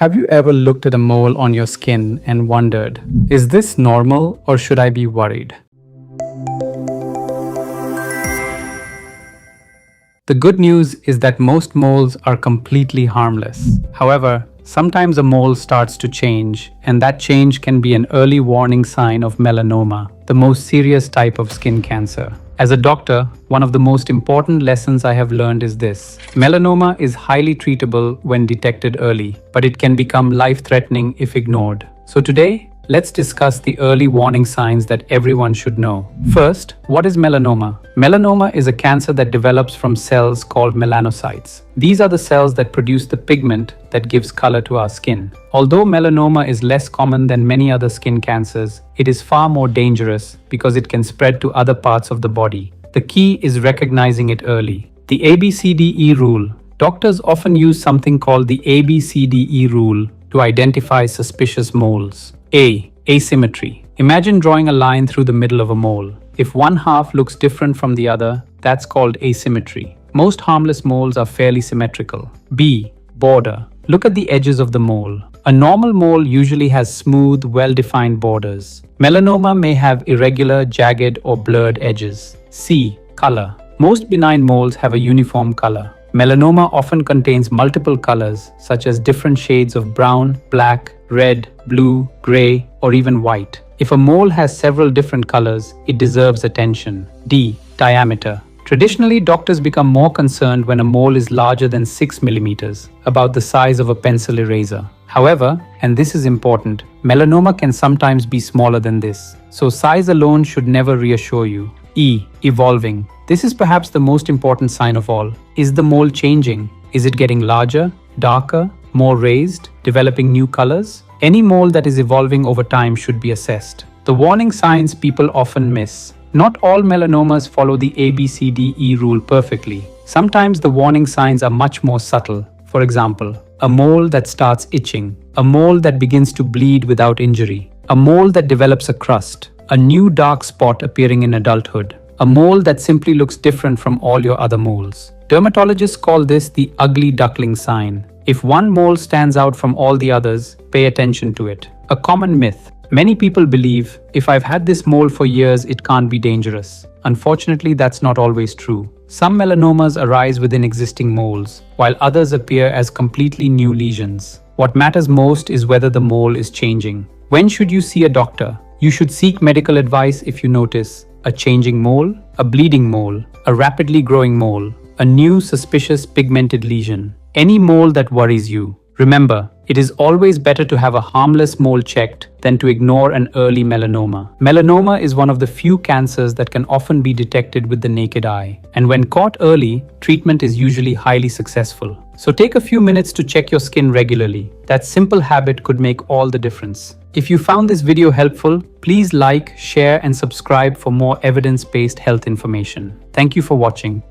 Have you ever looked at a mole on your skin and wondered, is this normal or should I be worried? The good news is that most moles are completely harmless. However, sometimes a mole starts to change, and that change can be an early warning sign of melanoma, the most serious type of skin cancer. As a doctor, one of the most important lessons I have learned is this. Melanoma is highly treatable when detected early, but it can become life-threatening if ignored. So today, let's discuss the early warning signs that everyone should know. First, what is melanoma? Melanoma is a cancer that develops from cells called melanocytes. These are the cells that produce the pigment that gives color to our skin. Although melanoma is less common than many other skin cancers, it is far more dangerous because it can spread to other parts of the body. The key is recognizing it early. The ABCDE rule. Doctors often use something called the ABCDE rule to identify suspicious moles. A. Asymmetry. Imagine drawing a line through the middle of a mole. If one half looks different from the other, that's called asymmetry. Most harmless moles are fairly symmetrical. B. Border. Look at the edges of the mole. A normal mole usually has smooth, well-defined borders. Melanoma may have irregular, jagged, or blurred edges. C. Color. Most benign moles have a uniform color. Melanoma often contains multiple colors, such as different shades of brown, black, red, blue, gray, or even white. If a mole has several different colors, it deserves attention. D. Diameter. Traditionally, doctors become more concerned when a mole is larger than 6 millimeters, about the size of a pencil eraser. However, and this is important, melanoma can sometimes be smaller than this, so size alone should never reassure you. E. Evolving. This is perhaps the most important sign of all. Is the mole changing? Is it getting larger, darker, more raised, developing new colors? Any mole that is evolving over time should be assessed. The warning signs people often miss. Not all melanomas follow the ABCDE rule perfectly. Sometimes the warning signs are much more subtle. For example, a mole that starts itching, a mole that begins to bleed without injury, a mole that develops a crust, a new dark spot appearing in adulthood, a mole that simply looks different from all your other moles. Dermatologists call this the ugly duckling sign. If one mole stands out from all the others, pay attention to it. A common myth. Many people believe, if I've had this mole for years, it can't be dangerous. Unfortunately, that's not always true. Some melanomas arise within existing moles, while others appear as completely new lesions. What matters most is whether the mole is changing. When should you see a doctor? You should seek medical advice if you notice a changing mole, a bleeding mole, a rapidly growing mole, a new suspicious pigmented lesion. Any mole that worries you. Remember, it is always better to have a harmless mole checked than to ignore an early melanoma. Melanoma is one of the few cancers that can often be detected with the naked eye. And when caught early, treatment is usually highly successful. So take a few minutes to check your skin regularly. That simple habit could make all the difference. If you found this video helpful, please like, share, and subscribe for more evidence-based health information. Thank you for watching.